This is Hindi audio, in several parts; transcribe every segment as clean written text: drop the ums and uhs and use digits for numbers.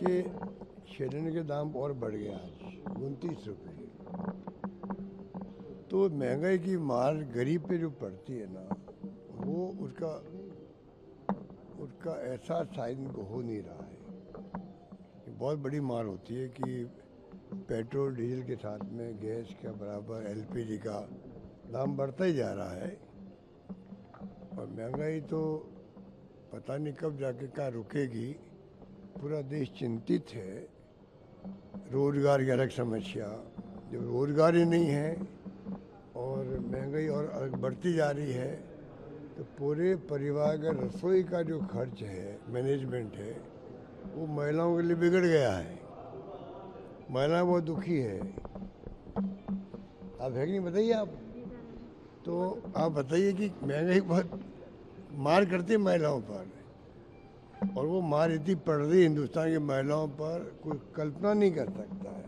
देखिए, शरीर के दाम और बढ़ गए आज 29 रुपये। तो महंगाई की मार गरीब पे जो पड़ती है ना, वो उसका एहसास शायद इनको हो नहीं रहा है। ये बहुत बड़ी मार होती है कि पेट्रोल डीजल के साथ में गैस का बराबर एलपीजी का दाम बढ़ता ही जा रहा है। और महंगाई तो पता नहीं कब जाके कहाँ रुकेगी। पूरा देश चिंतित है। रोजगार की अलग समस्या, जब रोजगार ही नहीं है और महंगाई और बढ़ती जा रही है तो पूरे परिवार का रसोई का जो खर्च है, मैनेजमेंट है, वो महिलाओं के लिए बिगड़ गया है। महिला बहुत दुखी है। आप है कि नहीं, बताइए आप। तो आप बताइए कि महंगाई बहुत मार करती है महिलाओं पर, और वो मार इतनी पड़ रही है हिंदुस्तान की महिलाओं पर, कोई कल्पना नहीं कर सकता है।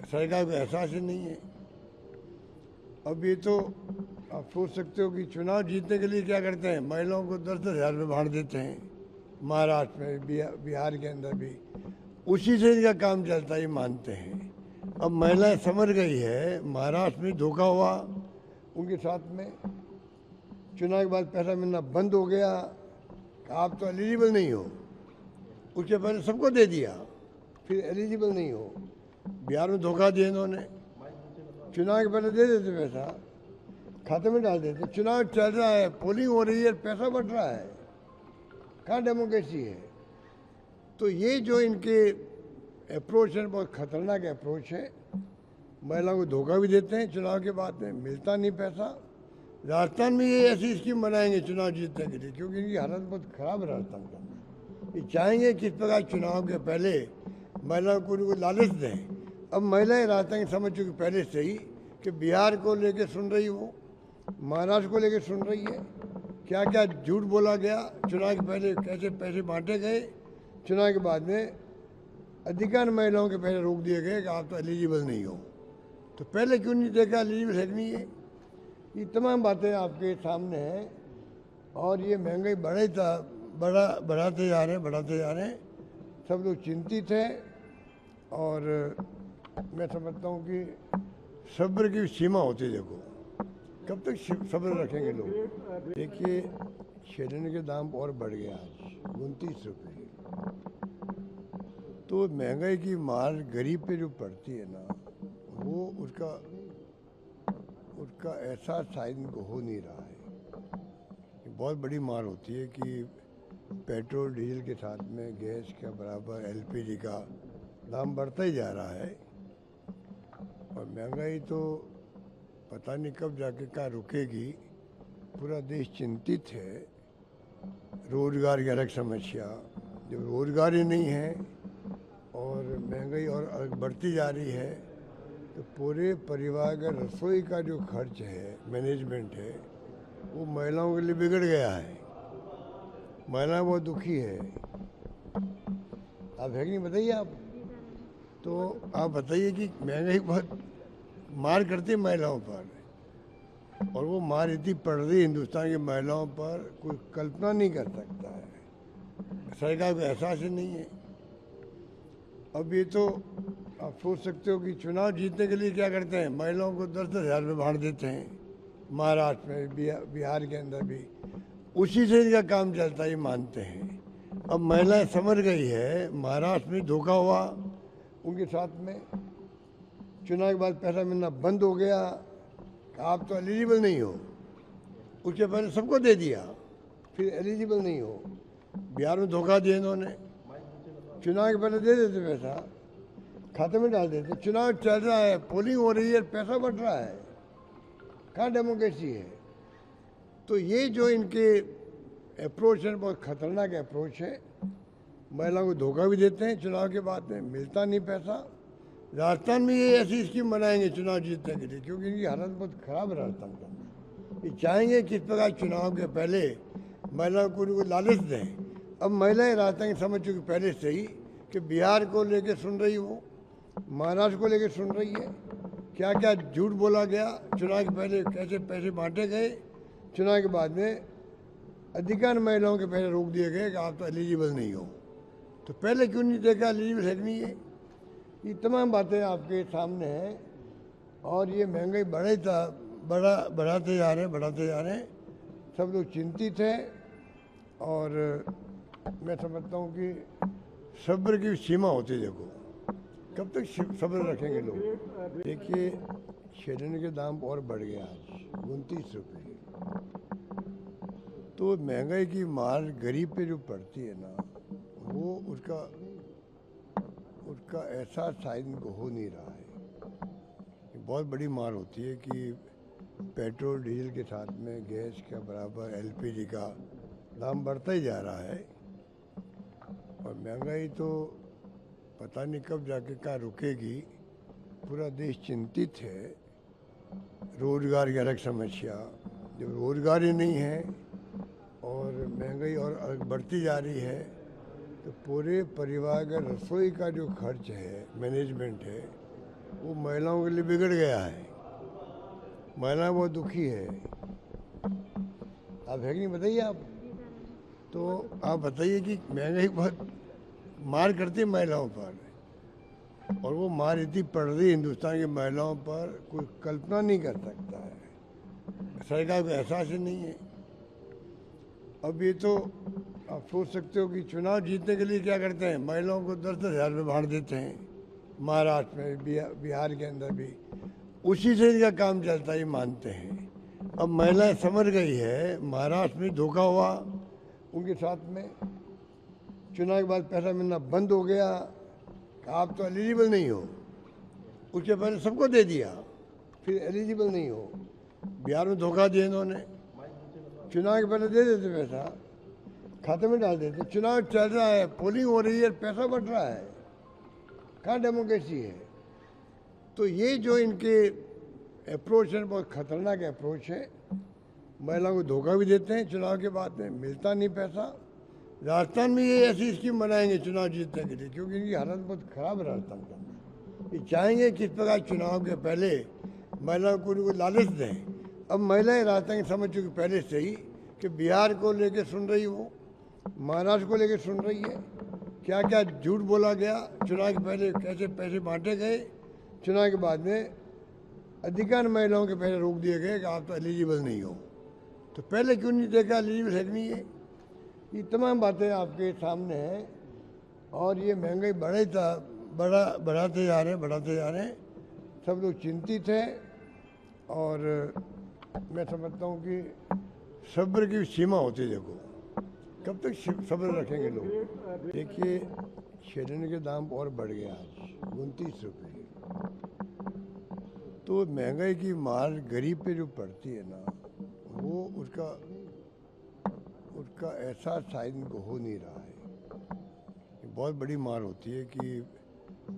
सरकार को एहसास ही नहीं है। अब ये तो आप सोच सकते हो कि चुनाव जीतने के लिए क्या करते हैं, महिलाओं को 10-10 हज़ार रुपये बांट देते हैं। महाराष्ट्र में, बिहार के अंदर भी उसी से इनका काम चलता है, ये मानते हैं। अब महिलाएं समझ गई है, महाराष्ट्र में धोखा हुआ उनके साथ में, चुनाव के बाद पैसा मिलना बंद हो गया। आप तो एलिजिबल नहीं हो, उसके पहले सबको दे दिया, फिर एलिजिबल नहीं हो। बिहार में धोखा दिया इन्होंने, चुनाव के पहले दे देते पैसा, खाते में डाल देते। चुनाव चल रहा है, पोलिंग हो रही है, पैसा बढ़ रहा है, कहाँ डेमोक्रेसी है। तो ये जो इनके अप्रोच है, बहुत खतरनाक अप्रोच है। महिलाओं को धोखा भी देते हैं, चुनाव के बाद में मिलता नहीं पैसा। राजस्थान में ये ऐसी स्कीम बनाएंगे चुनाव जीतने के लिए, क्योंकि इनकी हालत बहुत खराब है राजस्थान का। ये चाहेंगे किस प्रकार चुनाव के पहले महिलाओं को उनको लालच दें। अब महिलाएं राजस्थान की समझ चुकी पहले से ही कि बिहार को लेके सुन रही हो, महाराष्ट्र को लेके सुन रही है, क्या क्या झूठ बोला गया चुनाव के पहले, कैसे पैसे बांटे गए। चुनाव के बाद में अधिकांश महिलाओं के पैसे रोक दिए गए कि आप तो एलिजिबल नहीं हो। तो पहले क्यों नहीं देखा एलिजिबल है कि नहीं है। ये तमाम बातें आपके सामने हैं। और ये महंगाई बढ़ाते जा रहे हैं। सब लोग चिंतित हैं। और मैं समझता हूँ कि सब्र की सीमा होती है। देखो कब तक सब्र रखेंगे लोग। देखिए, शरीर के दाम और बढ़ गए आज 29 रुपये। तो महंगाई की मार गरीब पे जो पड़ती है ना, वो उसका एहसास शायद इनको हो नहीं रहा है। ये बहुत बड़ी मार होती है कि पेट्रोल डीजल के साथ में गैस का बराबर एलपीजी का दाम बढ़ता ही जा रहा है। और महंगाई तो पता नहीं कब जाके कहाँ रुकेगी। पूरा देश चिंतित है। रोजगार की अलग समस्या, जब रोजगार ही नहीं है और महंगाई और बढ़ती जा रही है तो पूरे परिवार का रसोई का जो खर्च है, मैनेजमेंट है, वो महिलाओं के लिए बिगड़ गया है। महिला बहुत दुखी है। आप है कि नहीं, बताइए आप। तो आप बताइए कि महंगाई बहुत मार करती है महिलाओं पर, और वो मार इतनी पड़ रही है हिंदुस्तान की महिलाओं पर, कोई कल्पना नहीं कर सकता है। सरकार को एहसास ही नहीं है। अब ये तो आप सोच सकते हो कि चुनाव जीतने के लिए क्या करते हैं, महिलाओं को 10-10 हज़ार रुपये बांट देते हैं। महाराष्ट्र में, बिहार के अंदर भी उसी से इनका काम चलता है, ये मानते हैं। अब महिलाएं समझ गई है, महाराष्ट्र में धोखा हुआ उनके साथ में, चुनाव के बाद पैसा मिलना बंद हो गया। आप तो एलिजिबल नहीं हो, उसके पहले सबको दे दिया, फिर एलिजिबल नहीं हो। बिहार में धोखा दिया इन्होंने, चुनाव के पहले दे देते पैसा, खाते में डाल देते। चुनाव चल रहा है, पोलिंग हो रही है, पैसा बढ़ रहा है, कहाँ डेमोक्रेसी है। तो ये जो इनके अप्रोच है, बहुत खतरनाक अप्रोच है। महिलाओं को धोखा भी देते हैं, चुनाव के बाद में मिलता नहीं पैसा। राजस्थान में ये ऐसी स्कीम बनाएंगे चुनाव जीतने के लिए, क्योंकि इनकी हालत बहुत खराब है राजस्थान का। ये चाहेंगे किस प्रकार चुनाव के पहले महिलाओं को उनको लालच दें। अब महिलाएं राजस्थान की समझ चुकी पहले से ही कि बिहार को लेके सुन रही हो, महाराष्ट्र को लेके सुन रही है, क्या क्या झूठ बोला गया चुनाव के पहले, कैसे पैसे बांटे गए। चुनाव के बाद में अधिकांश महिलाओं के पैसे रोक दिए गए कि आप तो एलिजिबल नहीं हो। तो पहले क्यों नहीं देखा एलिजिबल है कि नहीं है। ये तमाम बातें आपके सामने हैं और ये महंगाई बढ़ाते जा रहे हैं। सब लोग चिंतित हैं और मैं समझता हूँ कि सब्र की सीमा होती है। देखो कब तक सब्र रखेंगे लोग। देखिए शेरनी के दाम और बढ़ गया आज 29 रुपये। तो महंगाई की मार गरीब पे जो पड़ती है ना, वो उसका एहसास शायद इनको हो नहीं रहा है। ये बहुत बड़ी मार होती है कि पेट्रोल डीजल के साथ में गैस का बराबर एलपीजी का दाम बढ़ता ही जा रहा है और महंगाई तो पता नहीं कब जाके कहाँ रुकेगी। पूरा देश चिंतित है। रोजगार की अलग समस्या, जब रोजगार ही नहीं है और महंगाई और बढ़ती जा रही है तो पूरे परिवार का रसोई का जो खर्च है, मैनेजमेंट है, वो महिलाओं के लिए बिगड़ गया है। महिला बहुत दुखी है। आप है कि नहीं बताइए आप। तो आप बताइए कि महंगाई बहुत मार करती है महिलाओं पर और वो मार इतनी पड़ रही है हिंदुस्तान की महिलाओं पर, कोई कल्पना नहीं कर सकता है। सरकार को एहसास ही नहीं है। अब ये तो आप सोच सकते हो कि चुनाव जीतने के लिए क्या करते हैं, महिलाओं को 10-10 हज़ार रुपये बांट देते हैं। महाराष्ट्र में, बिहार के अंदर भी उसी से इनका काम चलता है, ये मानते हैं। अब महिलाएं समझ गई है, महाराष्ट्र में धोखा हुआ उनके साथ में, चुनाव के बाद पैसा मिलना बंद हो गया। आप तो एलिजिबल नहीं हो, उसके पहले सबको दे दिया, फिर एलिजिबल नहीं हो। बिहार में धोखा दिया इन्होंने, चुनाव के पहले दे देते पैसा, खाते में डाल देते। चुनाव चल रहा है, पोलिंग हो रही है, पैसा बढ़ रहा है, कहाँ डेमोक्रेसी है। तो ये जो इनके अप्रोच है बहुत खतरनाक अप्रोच है। महिलाओं को धोखा भी देते हैं, चुनाव के बाद में मिलता नहीं पैसा। राजस्थान में ये ऐसी स्कीम बनाएंगे चुनाव जीतने के लिए, क्योंकि इनकी हालत बहुत ख़राब है राजस्थान का। ये चाहेंगे किस प्रकार चुनाव के पहले महिलाओं को उनको लालच दें। अब महिलाएं राजस्थान की समझ चुकी पहले से ही कि बिहार को लेके सुन रही हो, महाराष्ट्र को लेके सुन रही है, क्या क्या झूठ बोला गया चुनाव के पहले, कैसे पैसे बांटे गए। चुनाव के बाद में अधिकांश महिलाओं के पैसे रोक दिए गए कि आप तो एलिजिबल नहीं हो। तो पहले क्यों नहीं देखा एलिजिबल है कि नहीं है। ये तमाम बातें आपके सामने हैं और ये महंगाई बढ़ाते जा रहे हैं। सब लोग चिंतित हैं और मैं समझता हूँ कि सब्र की सीमा होती है। देखो कब तक सब्र रखेंगे लोग। देखिए शेरनी के दाम और बढ़ गया आज 29 रुपये। तो महंगाई की मार गरीब पे जो पड़ती है ना, वो उसका एहसास शायद इनको हो नहीं रहा है। ये बहुत बड़ी मार होती है कि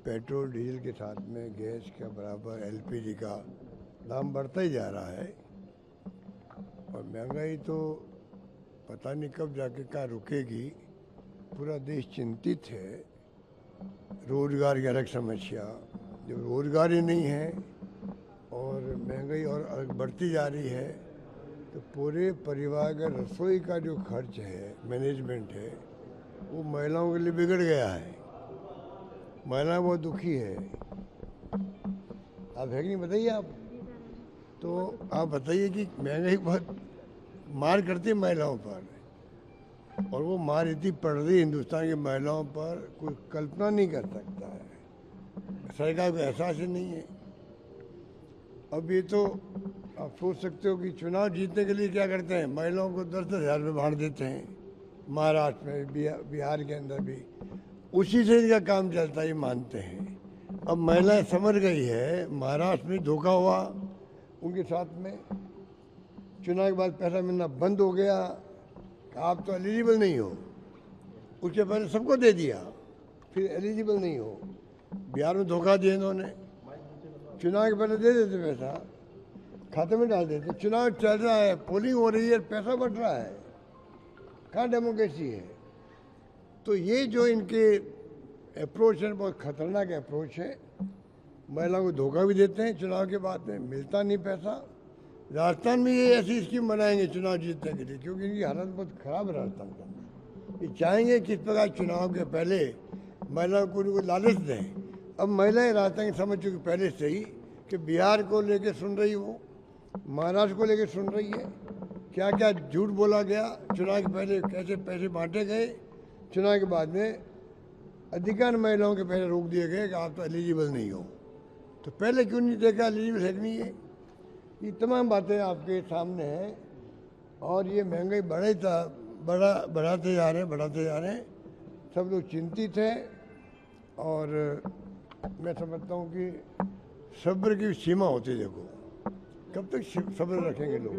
पेट्रोल डीजल के साथ में गैस का बराबर एलपीजी का दाम बढ़ता ही जा रहा है और महंगाई तो पता नहीं कब जाके कहाँ रुकेगी। पूरा देश चिंतित है। रोजगार की अलग समस्या, जब रोजगार ही नहीं है और महंगाई और बढ़ती जा रही है तो पूरे परिवार का रसोई का जो खर्च है, मैनेजमेंट है, वो महिलाओं के लिए बिगड़ गया है। महिला बहुत दुखी है। आप है कि नहीं बताइए आप। तो आप बताइए कि महंगाई बहुत मार करती है महिलाओं पर और वो मार इतनी पड़ रही है हिंदुस्तान की महिलाओं पर, कोई कल्पना नहीं कर सकता है। सरकार को एहसास ही नहीं है। अब ये तो आप सोच सकते हो कि चुनाव जीतने के लिए क्या करते हैं, महिलाओं को 10-10 हज़ार रुपये बांट देते हैं। महाराष्ट्र में, बिहार के अंदर भी उसी से इनका काम चलता है, ये मानते हैं। अब महिलाएं समझ गई है, महाराष्ट्र में धोखा हुआ उनके साथ में, चुनाव के बाद पैसा मिलना बंद हो गया। आप तो एलिजिबल नहीं हो, उसके पहले सबको दे दिया, फिर एलिजिबल नहीं हो। बिहार में धोखा दिया इन्होंने, चुनाव के पहले दे देते पैसा, खाते में डाल देते। चुनाव चल रहा है, पोलिंग हो रही है, पैसा बढ़ रहा है, कहाँ डेमोक्रेसी है। तो ये जो इनके अप्रोच है बहुत खतरनाक अप्रोच है। महिलाओं को धोखा भी देते हैं, चुनाव के बाद में मिलता नहीं पैसा। राजस्थान में ये ऐसी स्कीम बनाएंगे चुनाव जीतने के लिए, क्योंकि इनकी हालत बहुत ख़राब है राजस्थान का। कि चाहेंगे किस प्रकार चुनाव के पहले महिलाओं को उनको लालच दें। अब महिलाएं राजस्थान की समझ चुकी पहले से ही कि बिहार को लेके सुन रही वो, महाराष्ट्र को लेके सुन रही है, क्या क्या झूठ बोला गया चुनाव के पहले, कैसे पैसे बांटे गए, चुनाव के बाद में अधिकांश महिलाओं के पैसे रोक दिए गए कि आप तो एलिजिबल नहीं हो। तो पहले क्यों नहीं देखा एलिजिबल है कि नहीं है? ये तमाम बातें आपके सामने हैं। और ये महंगाई बढ़ाते जा रहे हैं। सब लोग चिंतित हैं और मैं समझता हूँ कि सब्र की सीमा होती है। देखो कब तक सब्र रखेंगे लोग।